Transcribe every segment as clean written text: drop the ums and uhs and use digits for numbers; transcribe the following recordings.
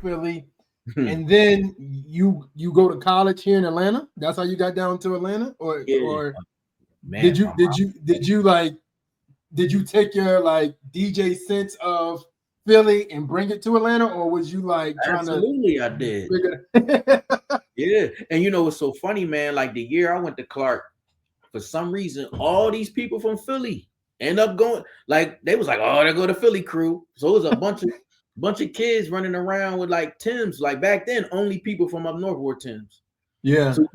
Philly, and then you go to college here in Atlanta. That's how you got down to Atlanta, or man, did you take your like DJ sense of Philly and bring it to Atlanta, or was you like trying to? Absolutely, I did. Yeah, and you know what's so funny, man? Like the year I went to Clark, for some reason, all these people from Philly end up going. Like they was like, oh, they go to Philly crew. So it was a bunch of kids running around with like Timbs. Like back then, only people from up north wore Timbs. Yeah. So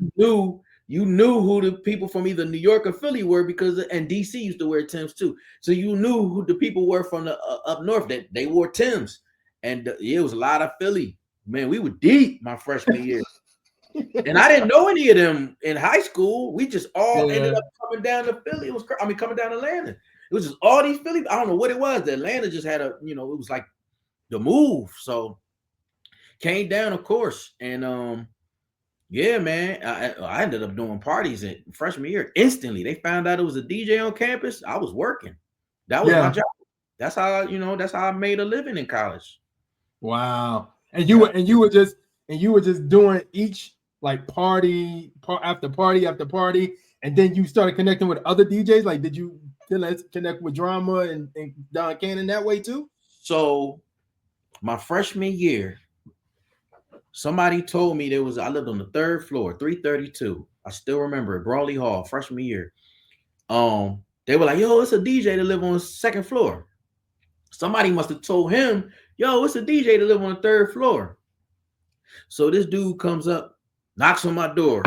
you knew who the people from either New York or Philly were because and DC used to wear Timbs too. So you knew who the people were from the up north that they wore Timbs, and it was a lot of Philly. Man, we were deep my freshman year. And I didn't know any of them in high school. We just all ended up coming down to Philly. Coming down to Atlanta. It was just all these Philly. I don't know what it was. The Atlanta just had it was like the move. So came down, of course. And yeah, man, I ended up doing parties in freshman year. Instantly, they found out it was a DJ on campus. I was working. That was my job. That's how I made a living in college. Wow. And you were just doing each like party after party after party, and then you started connecting with other DJs. Like, did you connect with Drama and Don Cannon that way too? So my freshman year, somebody told me I lived on the third floor, 332. I still remember it, Brawley Hall, freshman year. They were like, yo, it's a DJ to live on the second floor. Somebody must have told him, yo, it's a DJ to live on the third floor. So this dude comes up, knocks on my door.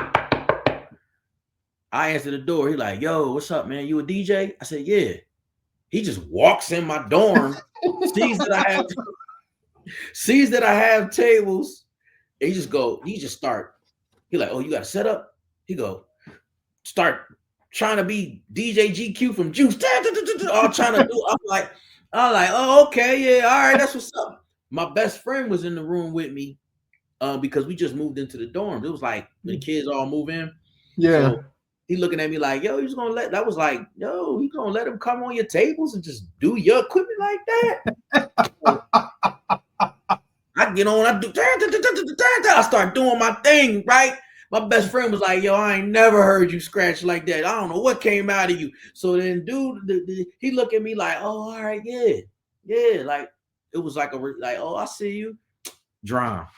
I answer the door. He like, yo, what's up, man? You a DJ? I said, yeah. He just walks in my dorm, sees that I have tables. He just start. He like, oh, you got a setup? He go, start trying to be DJ GQ from Juice. All trying to do. I'm like, oh, okay, yeah, all right, that's what's up. My best friend was in the room with me. Because we just moved into the dorms. It was like the kids all move in. Yeah. So he looking at me like, yo, he's gonna let him come on your tables and just do your equipment like that. I get on, I start doing my thing, right? My best friend was like, yo, I ain't never heard you scratch like that. I don't know what came out of you. So then dude, he looked at me like, oh, all right, yeah. Like it was like oh, I see you. Drama.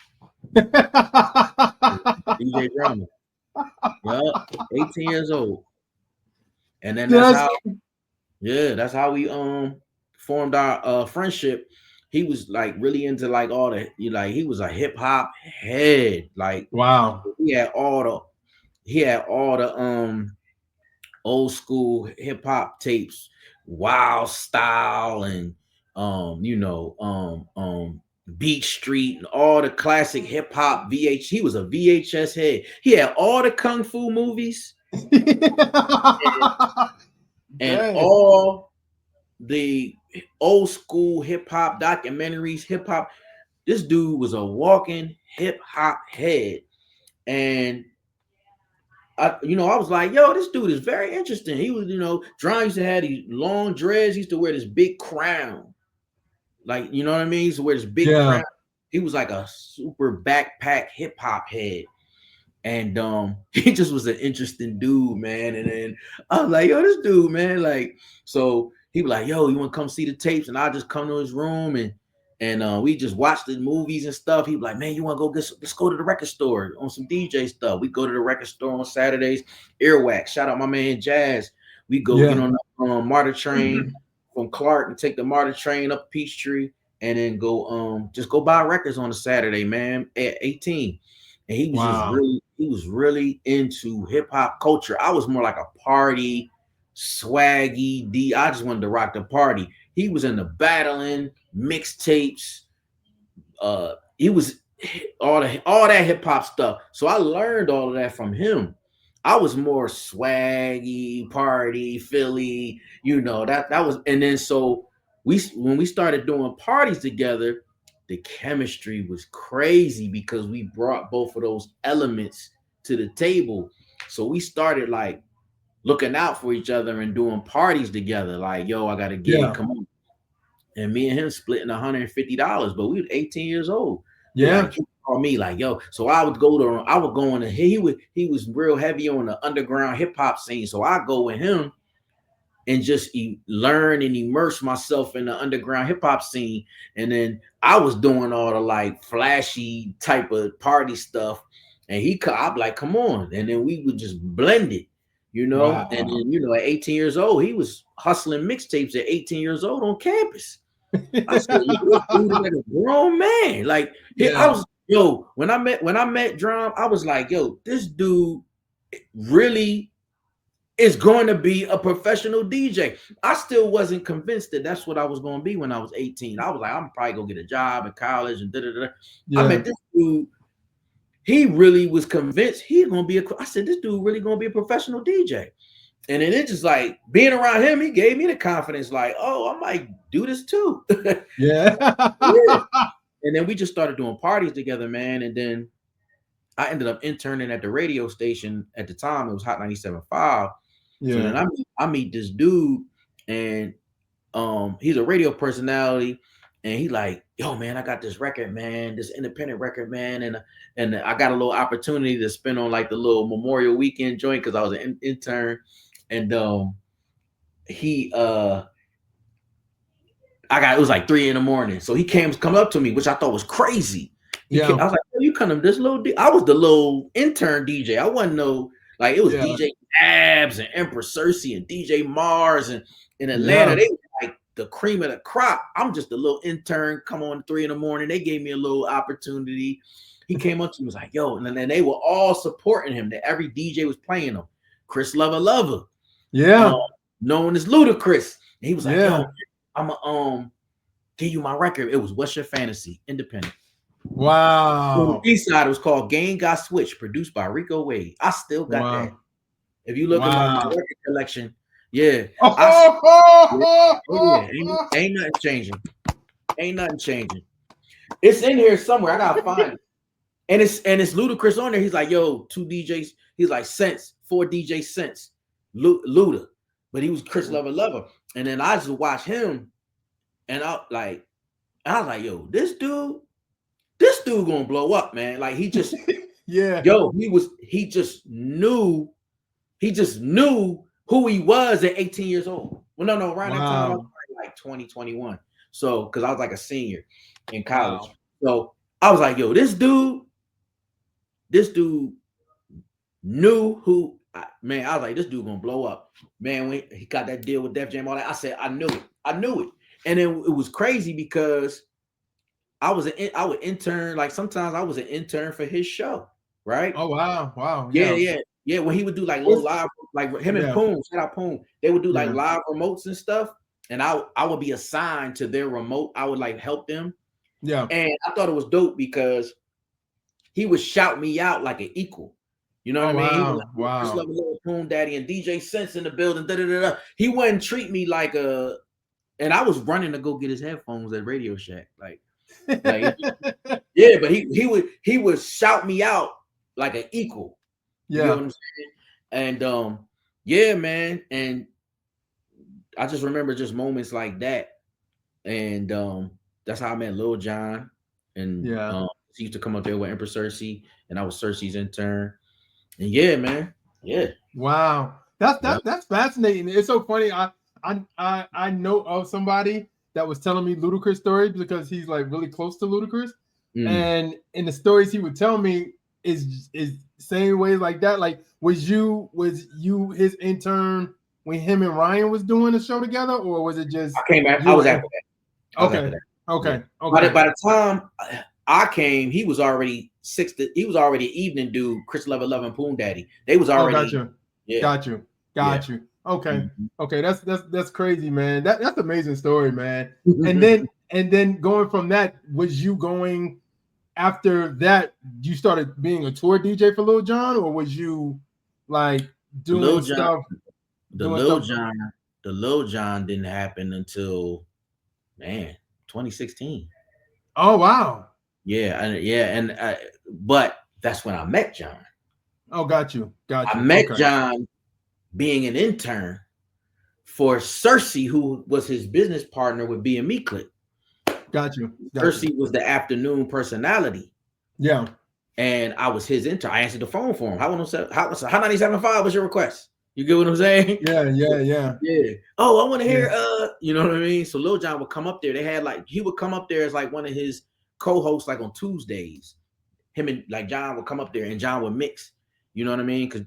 DJ Drama. Yup, 18 years old. And then that's how we formed our friendship. He was like really into like all the he was a hip hop head. Like wow. He had all the old school hip hop tapes, Wild Style and Beat Street and all the classic hip hop VH. He was a VHS head. He had all the kung fu movies and all the old school hip hop documentaries. Hip hop. This dude was a walking hip hop head, and I was like, yo, this dude is very interesting. He was, Dron used to have these long dreads. He used to wear this big crown. Like, you know what I mean? He used to wear this big crown. He was like a super backpack hip hop head. And he just was an interesting dude, man. And then I was like, yo, this dude, man. Like, so he was like, yo, you want to come see the tapes? And I just come to his room and we just watched the movies and stuff. He was like, man, you want to go let's go to the record store on some DJ stuff. We go to the record store on Saturdays. Earwax. Shout out my man Jazz. We go get on the MARTA train from Clark and take the MARTA train up Peachtree and then go just go buy records on a Saturday, man, at 18. And he was really into hip hop culture. I was more like a party, swaggy I just wanted to rock the party. He was into battling, mixtapes. He was all that hip hop stuff. So I learned all of that from him. I was more swaggy, party, Philly, that was. And then so when we started doing parties together, the chemistry was crazy because we brought both of those elements to the table. So we started like looking out for each other and doing parties together. Like, yo, I got a gig, come on. And me and him splitting $150, but we were 18 years old. Yeah. Like he called me like, yo. So I would go on to he was real heavy on the underground hip hop scene. So I go with him and just learn and immerse myself in the underground hip hop scene. And then I was doing all the like flashy type of party stuff. And I'd be like, come on. And then we would just blend it, you know. Wow. And then, you know, at 18 years old, he was hustling mixtapes at 18 years old on campus. I said, this dude is like a grown man. Like, I was, when I met Drum, I was like, yo, this dude really is going to be a professional DJ. I still wasn't convinced that that's what I was going to be when I was 18. I was like, I'm probably going to get a job in college and da-da-da. I met this dude. He really was convinced he's going to be I said, this dude really going to be a professional DJ. And then it's just like being around him, he gave me the confidence like, oh, I might do this too. Yeah. And then we just started doing parties together, man. And then I ended up interning at the radio station at the time. It was Hot 97.5. Yeah. So then I meet this dude, and he's a radio personality, and he like, yo, man, I got this record, man, this independent record, man, and I got a little opportunity to spend on like the little Memorial Weekend joint because I was an intern, and it was like 3 a.m, so he come up to me, which I thought was crazy. I was like, oh, you kind of this little I was the little intern DJ. I wasn't like it was DJ Abs and Empress Cersei and DJ Mars, and in Atlanta they were like the cream of the crop. I'm just a little intern, come on 3 a.m. They gave me a little opportunity. He came up to me, was like, yo, and then they were all supporting him. That every DJ was playing him. Chris Lover, known as Ludacris. And he was like, yo, I'm gonna give you my record. It was What's Your Fantasy, independent. Wow. On the east side, it was called Game Got Switched, produced by Rico Wade. I still got that. If you look at my record collection, ain't nothing changing. Ain't nothing changing. It's in here somewhere. I gotta find it. And it's Ludacris on there. He's like, yo, 2 DJs. He's like Sense, 4 DJ Sense, Luda. But he was Chris Lover. And then I just watched him, and I was like, yo, this dude gonna blow up, man. Like he just he just knew who he was at 18 years old. Well, no, around that time I was like 2021. So because I was like a senior in college. So I was like, yo, this dude knew who, man. I was like, this dude gonna blow up, man. When he got that deal with Def Jam, all that, I said, I knew it. And then it was crazy because I would intern, like sometimes I was an intern for his show, right? Oh wow. Yeah. When he would do like little live, like him and Poon, shout out Poon, they would do like live remotes and stuff, and I would be assigned to their remote. I would like help them. Yeah. And I thought it was dope because he would shout me out like an equal. You know what I mean? He was like, wow. Little Poon Daddy and DJ Sense in the building. Da-da-da-da. He wouldn't treat me like a, and I was running to go get his headphones at Radio Shack. Like but he would shout me out like an equal. You know what I'm saying? And man. And I just remember just moments like that. And that's how I met Lil Jon. And he used to come up there with Empress Cersei, and I was Cersei's intern. And man. Yeah. Wow. That's fascinating. It's so funny. I know of somebody that was telling me Ludacris stories because he's like really close to Ludacris. And in the stories he would tell me is same ways like that. Like was you his intern when him and Ryan was doing the show together, or was it just I came back? I was after that. Okay. By the time I came, he was already an evening dude, Chris Lover and Poon Daddy. They was already Got you. Okay. Okay, that's crazy, man. That's an amazing story, man. And then going from that, was you going after that, you started being a tour DJ for Lil Jon, or was you like doing stuff? The Lil Jon didn't happen until 2016. Oh wow. But that's when I met Jon. Oh, got you. I met Jon being an intern for Cersei, who was his business partner with BME Click. Got you. Percy was the afternoon personality. Yeah. And I was his intern. I answered the phone for him. How 975 was your request? You get what I'm saying? Yeah. Oh, I want to hear you know what I mean? So Lil Jon would come up there. They had he would come up there as like one of his co-hosts, like on Tuesdays. Him and like John would come up there and John would mix. You know what I mean? Cause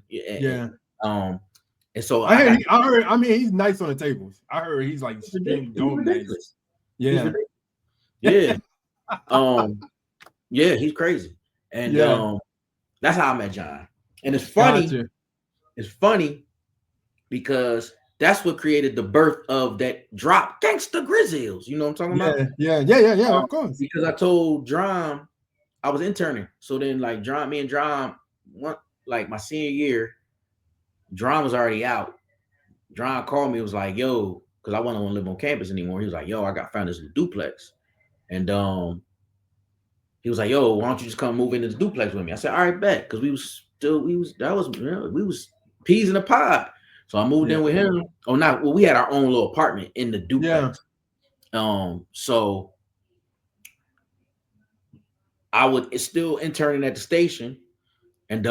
and so I heard. I mean, he's nice on the tables. I heard he's like extremely dope nice. Yeah. Yeah. Yeah, he's crazy. And that's how I met John. And it's funny. Gotcha. It's funny because that's what created the birth of that drop, Gangsta Grillz. You know what I'm talking about? Yeah, of course. Because I told Drum I was interning. So then like me and Drum, like my senior year, Drum was already out. Drum called me, was like, yo, because I wasn't want to live on campus anymore. He was like, yo, I found this duplex. And he was like, yo, why don't you just come move into the duplex with me? I said, all right, bet. Because we was peas in a pod. So I moved in with him. We had our own little apartment in the duplex. So I would still interning at the station. And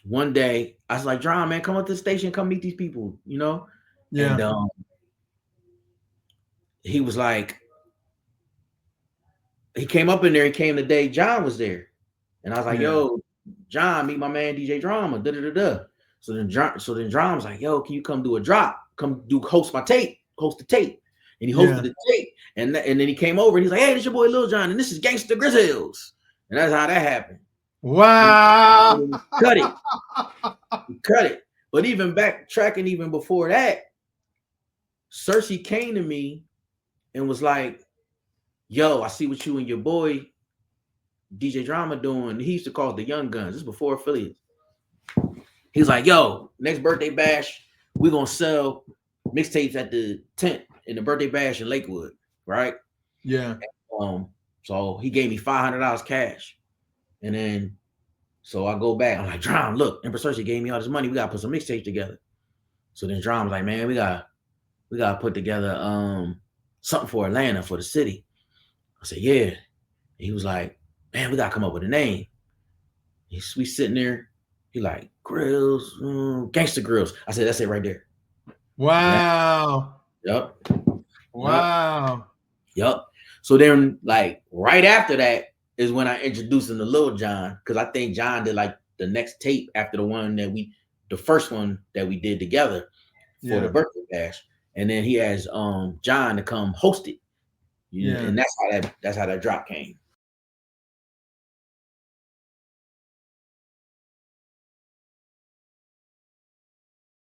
one day I was like, Drum, man, come up to the station, come meet these people, you know? Yeah. And he was like, he came up in there, he came the day John was there. And I was like, yo, John, meet my man DJ Drama. So then John was like, yo, can you come do a drop? Host the tape. And he hosted the tape. And then he came over and he's like, hey, this your boy Lil Jon, and this is Gangsta Grillz. And that's how that happened. Wow. And cut it. But even backtracking even before that, Cersei came to me and was like, yo, I see what you and your boy DJ Drama doing. He used to call it the Young Guns. This is before affiliates. He's like, yo, next birthday bash, we're going to sell mixtapes at the tent in the birthday bash in Lakewood, right? Yeah. So he gave me $500 cash. And then, so I go back. I'm like, Drum, look, Empress Cersei gave me all this money. We got to put some mixtapes together. So then Drum's like, man, we got to put together something for Atlanta, for the city. I said, yeah. And he was like, man, we got to come up with a name. We sitting there. He like, Grillz, Gangsta Grillz. I said, that's it right there. Wow. Yep. Wow. Yep. So then, like, right after that is when I introduced him to Lil Jon, because I think John did like the next tape after the first one that we did together for the birthday bash. And then he has John to come host it. And that's how that drop came.